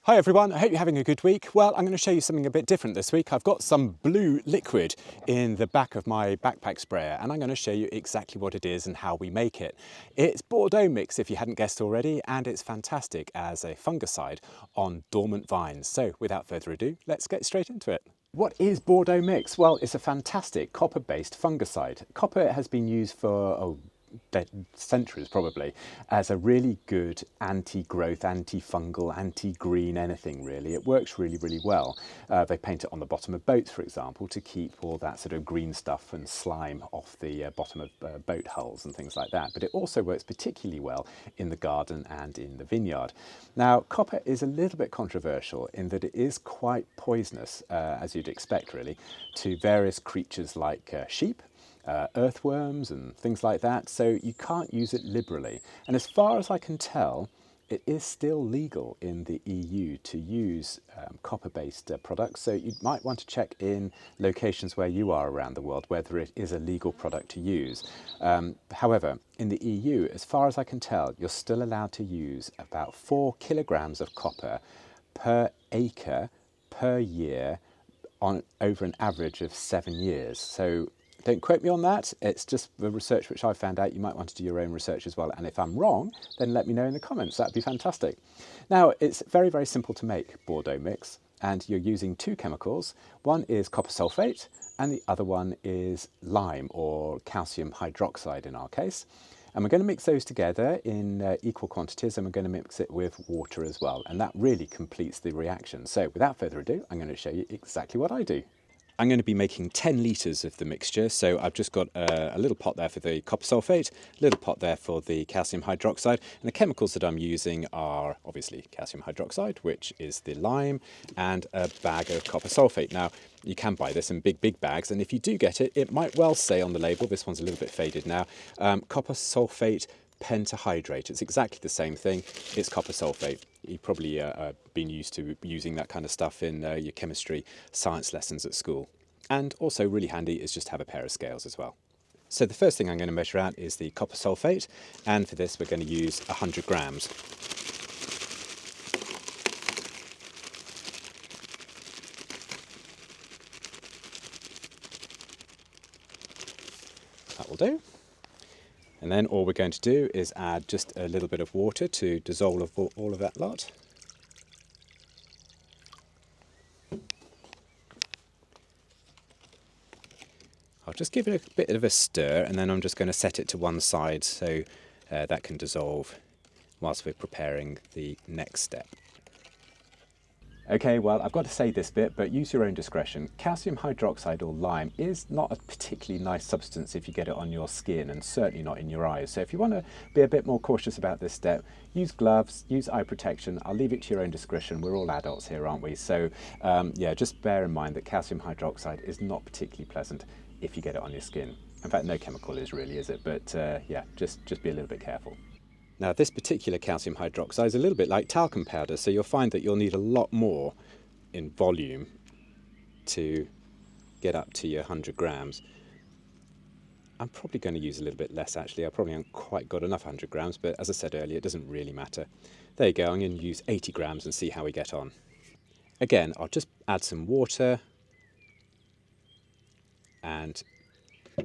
Hi everyone, I hope you're having a good week. Well, I'm going to show you something a bit different this week. I've got some blue liquid in the back of my backpack sprayer and I'm going to show you exactly what it is and how we make it. It's Bordeaux mix if you hadn't guessed already, and it's fantastic as a fungicide on dormant vines. So without further ado, let's get straight into it. What is Bordeaux mix? Well, it's a fantastic copper-based fungicide. Copper has been used for centuries probably as a really good anti-growth, anti-fungal, anti-green anything really. It works really well. They paint it on the bottom of boats, for example, to keep all that sort of green stuff and slime off the bottom of boat hulls and things like that. But it also works particularly well in the garden and in the vineyard. Now, copper is a little bit controversial in that it is quite poisonous, as you'd expect really, to various creatures like sheep, earthworms and things like that, so you can't use it liberally. And as far as I can tell, it is still legal in the EU to use copper-based products, so you might want to check in locations where you are around the world whether it is a legal product to use. However, in the EU, as far as I can tell, you're still allowed to use about 4 kilograms of copper per acre per year over an average of 7 years. So don't quote me on that, it's just the research which I found out. You might want to do your own research as well, and if I'm wrong, then let me know in the comments, that'd be fantastic. Now, it's very simple to make Bordeaux mix, and you're using 2 chemicals. One is copper sulfate, and the other one is lime, or calcium hydroxide in our case. And we're going to mix those together in equal quantities, and we're going to mix it with water as well, and that really completes the reaction. So without further ado, I'm going to show you exactly what I do. I'm going to be making 10 litres of the mixture, so I've just got a little pot there for the copper sulfate, a little pot there for the calcium hydroxide, and the chemicals that I'm using are obviously calcium hydroxide, which is the lime, and a bag of copper sulfate. Now, you can buy this in big bags, and if you do get it, it might well say on the label, this one's a little bit faded now, copper sulfate pentahydrate. It's exactly the same thing, it's copper sulfate. You've probably been used to using that kind of stuff in your chemistry science lessons at school. And also really handy is just to have a pair of scales as well. So the first thing I'm going to measure out is the copper sulfate, and for this we're going to use 100 grams. That will do. And then all we're going to do is add just a little bit of water to dissolve all of that lot. I'll just give it a bit of a stir, and then I'm just going to set it to one side so that can dissolve whilst we're preparing the next step. Okay, well, I've got to say this bit, but use your own discretion. Calcium hydroxide or lime is not a particularly nice substance if you get it on your skin, and certainly not in your eyes. So if you want to be a bit more cautious about this step, use gloves, use eye protection. I'll leave it to your own discretion. We're all adults here, aren't we? So yeah, just bear in mind that calcium hydroxide is not particularly pleasant if you get it on your skin. In fact, no chemical is really, is it? But yeah, just be a little bit careful. Now, this particular calcium hydroxide is a little bit like talcum powder, so you'll find that you'll need a lot more in volume to get up to your 100 grams. I'm probably going to use a little bit less actually. I probably haven't quite got enough 100 grams, but as I said earlier, it doesn't really matter. There you go, I'm going to use 80 grams and see how we get on. Again, I'll just add some water and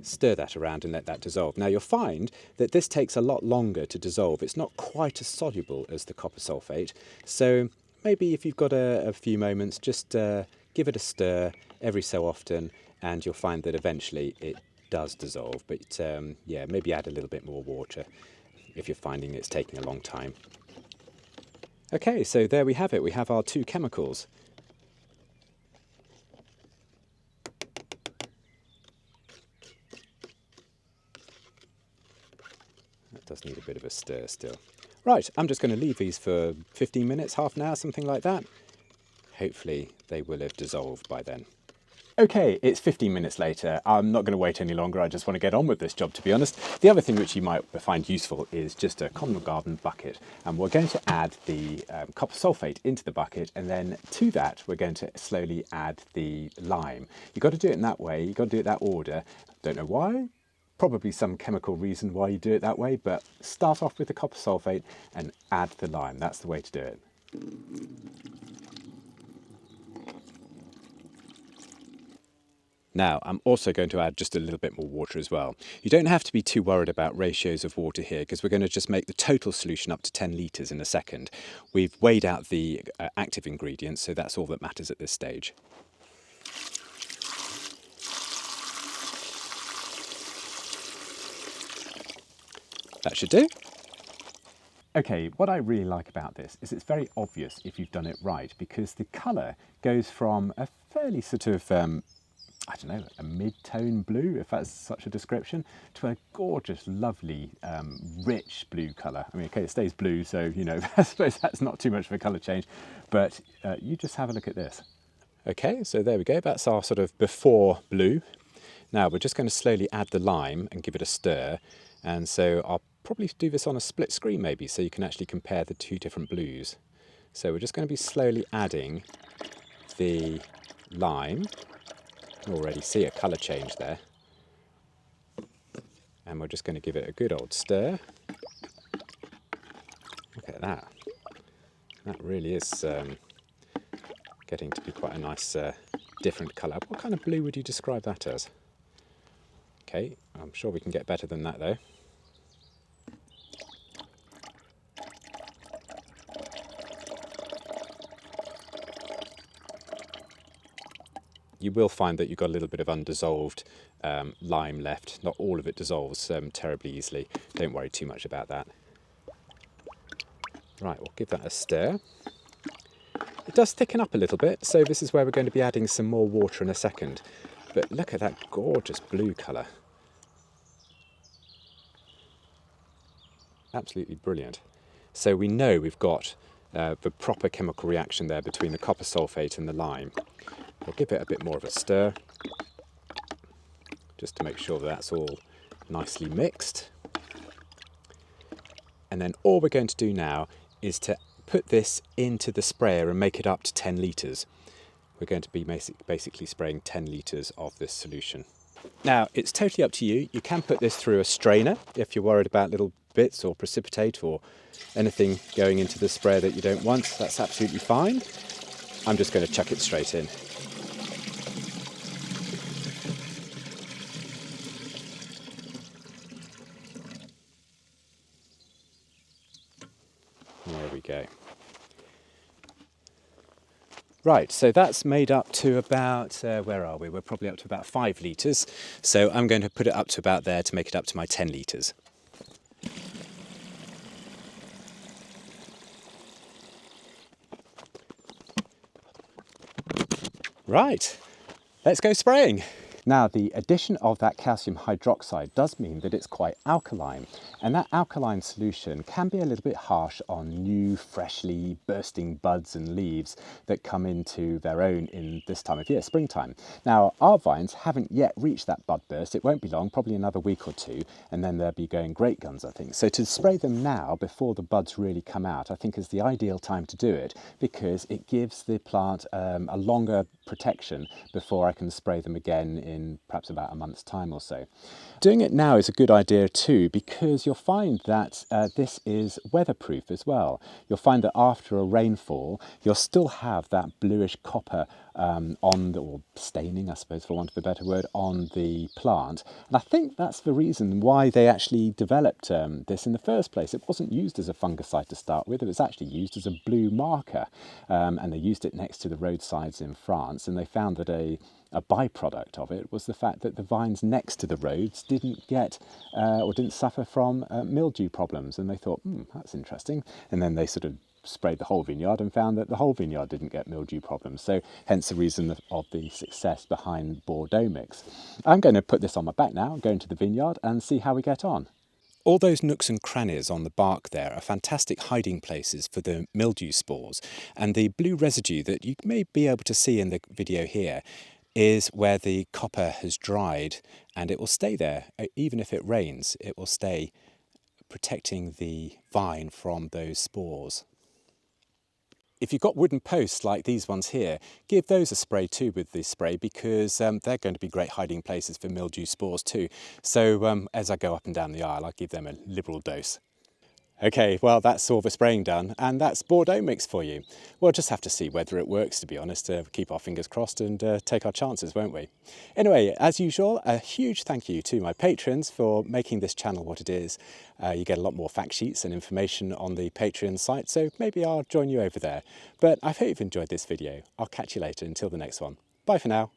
stir that around and let that dissolve. Now you'll find that this takes a lot longer to dissolve. It's not quite as soluble as the copper sulfate, so maybe if you've got a few moments, just give it a stir every so often, and you'll find that eventually it does dissolve. But yeah, maybe add a little bit more water if you're finding it's taking a long time. Okay, so there we have it. We have our 2 chemicals. That does need a bit of a stir still. Right, I'm just going to leave these for 15 minutes, half an hour, something like that. Hopefully they will have dissolved by then. Okay, it's 15 minutes later. I'm not going to wait any longer. I just want to get on with this job, to be honest. The other thing which you might find useful is just a common garden bucket. And we're going to add the copper sulfate into the bucket, and then to that we're going to slowly add the lime. You've got to do it in that way. You've got to do it that order. Don't know why. Probably some chemical reason why you do it that way, but start off with the copper sulfate and add the lime. That's the way to do it. Now, I'm also going to add just a little bit more water as well. You don't have to be too worried about ratios of water here because we're going to just make the total solution up to 10 litres in a second. We've weighed out the active ingredients, so that's all that matters at this stage. That should do. Okay, what I really like about this is it's very obvious if you've done it right, because the colour goes from a fairly sort of, I don't know, a mid-tone blue, if that's such a description, to a gorgeous, lovely, rich blue colour. I mean, okay, it stays blue, so, you know, I suppose that's not too much of a colour change, but you just have a look at this. Okay, so there we go, that's our sort of before blue. Now we're just going to slowly add the lime and give it a stir, and so I'll probably do this on a split screen maybe, so you can actually compare the two different blues. So we're just going to be slowly adding the lime. You already see a colour change there. And we're just going to give it a good old stir. Look at that. That really is getting to be quite a nice different colour. What kind of blue would you describe that as? Okay, I'm sure we can get better than that though. You will find that you've got a little bit of undissolved lime left. Not all of it dissolves terribly easily. Don't worry too much about that. Right, we'll give that a stir. It does thicken up a little bit, so this is where we're going to be adding some more water in a second. But look at that gorgeous blue colour. Absolutely brilliant. So we know we've got the proper chemical reaction there between the copper sulphate and the lime. We'll give it a bit more of a stir, just to make sure that's all nicely mixed. And then all we're going to do now is to put this into the sprayer and make it up to 10 litres. We're going to be basically spraying 10 litres of this solution. Now, it's totally up to you. You can put this through a strainer if you're worried about little bits or precipitate or anything going into the sprayer that you don't want. That's absolutely fine. I'm just going to chuck it straight in. There we go. Right, so that's made up to about, where are we? We're probably up to about 5 litres. So I'm going to put it up to about there to make it up to my 10 litres. Right, let's go spraying. Now, the addition of that calcium hydroxide does mean that it's quite alkaline, and that alkaline solution can be a little bit harsh on new, freshly bursting buds and leaves that come into their own in this time of year, springtime. Now, our vines haven't yet reached that bud burst. It won't be long, probably another week or two, and then they'll be going great guns, I think. So to spray them now, before the buds really come out, I think is the ideal time to do it, because it gives the plant a longer protection before I can spray them again in perhaps about a month's time or so. Doing it now is a good idea too, because you'll find that this is weatherproof as well. You'll find that after a rainfall, you'll still have that bluish copper or staining, I suppose, for want of a better word, on the plant. And I think that's the reason why they actually developed this in the first place. It wasn't used as a fungicide to start with, it was actually used as a blue marker. And they used it next to the roadsides in France, and they found that a byproduct of it was the fact that the vines next to the roads didn't get or didn't suffer from mildew problems, and they thought, that's interesting. And then they sort of sprayed the whole vineyard and found that the whole vineyard didn't get mildew problems. So hence the reason of the success behind Bordeaux mix. I'm going to put this on my back now, go into the vineyard and see how we get on. All those nooks and crannies on the bark there are fantastic hiding places for the mildew spores, and the blue residue that you may be able to see in the video here is where the copper has dried, and it will stay there. Even if it rains, it will stay, protecting the vine from those spores. If you've got wooden posts like these ones here, give those a spray too with this spray, because they're going to be great hiding places for mildew spores too. So as I go up and down the aisle, I'll give them a liberal dose. Okay, well that's all the spraying done, and that's Bordeaux mix for you. We'll just have to see whether it works, to be honest. Keep our fingers crossed and take our chances, won't we? Anyway, as usual, a huge thank you to my patrons for making this channel what it is. You get a lot more fact sheets and information on the Patreon site, so maybe I'll join you over there. But I hope you've enjoyed this video. I'll catch you later. Until the next one. Bye for now.